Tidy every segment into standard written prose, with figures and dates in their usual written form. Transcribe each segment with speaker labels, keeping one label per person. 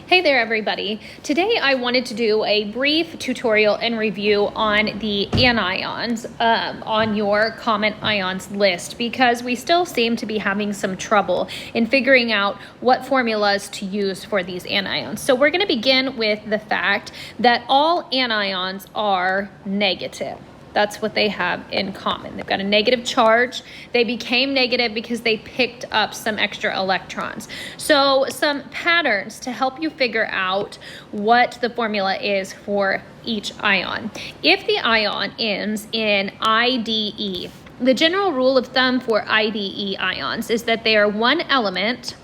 Speaker 1: Hey there everybody. Today I wanted to do a brief tutorial and review on the anions on your common ions list, because we still seem to be having some trouble in figuring out what formulas to use for these anions. So we're going to begin with the fact that all anions are negative. That's what they have in common. They've got a negative charge. They became negative because they picked up some extra electrons. So some patterns to help you figure out what the formula is for each ion. If the ion ends in IDE, the general rule of thumb for IDE ions is that they are one element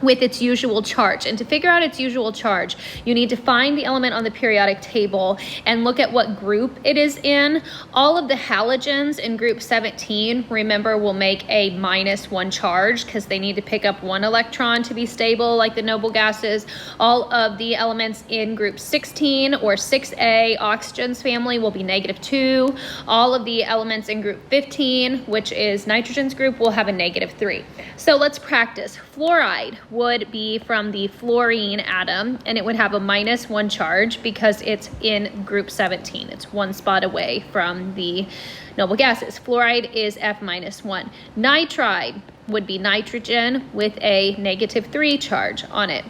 Speaker 1: with its usual charge. And to figure out its usual charge, you need to find the element on the periodic table and look at what group it is in. All of the halogens in group 17, remember, will make a -1 charge because they need to pick up one electron to be stable, like the noble gases. All of the elements in group 16 or 6A, oxygen's family, will be -2. All of the elements in group 15, which is nitrogen's group, will have a -3. So let's practice. Fluoride would be from the fluorine atom, and it would have a -1 charge because it's in group 17. It's one spot away from the noble gases. Fluoride is F-1. Nitride would be nitrogen with a -3 charge on it.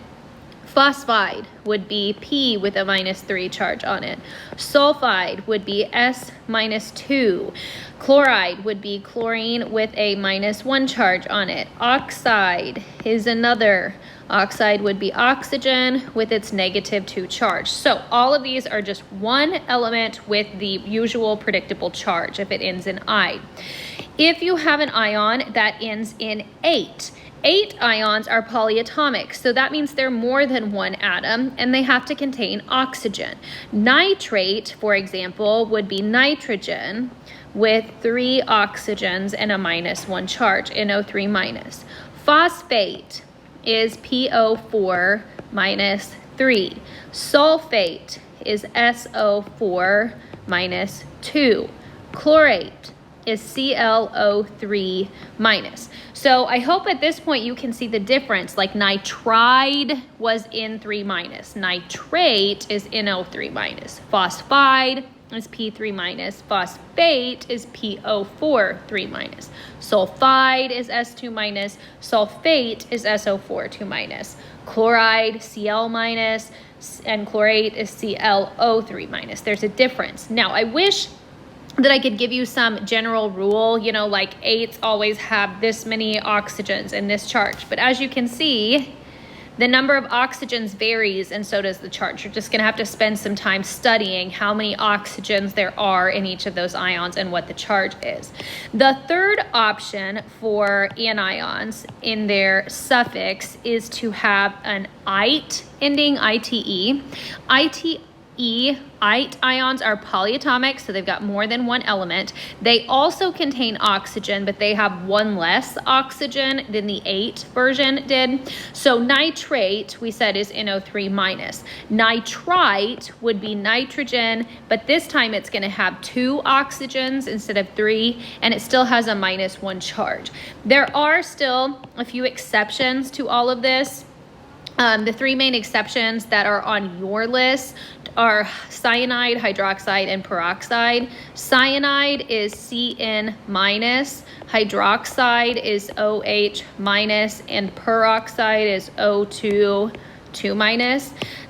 Speaker 1: Phosphide would be P with a -3 charge on it. Sulfide would be S-2. Chloride would be chlorine with a -1 charge on it. Oxide is another. Oxide would be oxygen with its -2 charge. So all of these are just one element with the usual predictable charge if it ends in I. If you have an ion that ends in 8 ions are polyatomic, so that means they're more than one atom and they have to contain oxygen. Nitrate, for example, would be nitrogen with 3 oxygens and a -1 charge, NO3-. Phosphate is PO4 -3. Sulfate is SO4 -2. Chlorate is ClO3-. So I hope at this point you can see the difference. Like nitride was N3-. Nitrate is NO3-. Phosphide is P3-. Phosphate is PO4-3-. Sulfide is S2-. Sulfate is SO4-2-. Chloride, Cl-, and chlorate is ClO3-. There's a difference. Now, I wish that I could give you some general rule, you know, like 8s always have this many oxygens in this charge. But as you can see, the number of oxygens varies, and so does the charge. You're just gonna have to spend some time studying how many oxygens there are in each of those ions and what the charge is. The third option for anions in their suffix is to have an ite ending, ITE. Ite ions are polyatomic, so they've got more than one element. They also contain oxygen, but they have one less oxygen than the 8 version did. So nitrate, we said, is NO3-. Nitrite would be nitrogen, but this time it's going to have 2 oxygens instead of 3, and it still has a -1 charge. There are still a few exceptions to all of this. The 3 main exceptions that are on your list are cyanide, hydroxide, and peroxide. Cyanide is Cn-, hydroxide is OH-, and peroxide is O2-.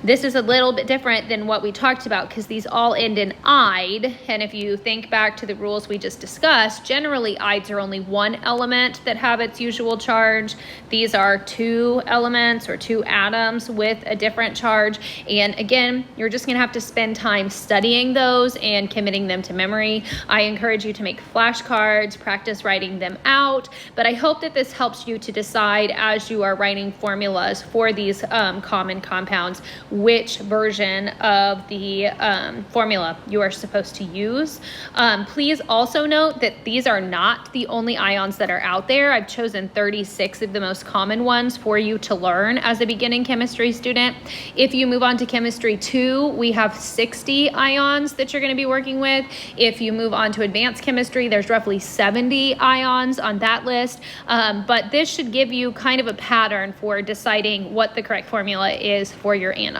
Speaker 1: This is a little bit different than what we talked about because these all end in "ide," and if you think back to the rules we just discussed, generally ides are only one element that have its usual charge. These are 2 elements or 2 atoms with a different charge, and again, you're just gonna have to spend time studying those and committing them to memory. I encourage you to make flashcards, practice writing them out, but I hope that this helps you to decide as you are writing formulas for these common compounds which version of the formula you are supposed to use. Please also note that these are not the only ions that are out there. I've chosen 36 of the most common ones for you to learn as a beginning chemistry student. If you move on to chemistry 2, we have 60 ions that you're going to be working with. If you move on to advanced chemistry, there's roughly 70 ions on that list. But this should give you kind of a pattern for deciding what the correct formula formula is for your anion.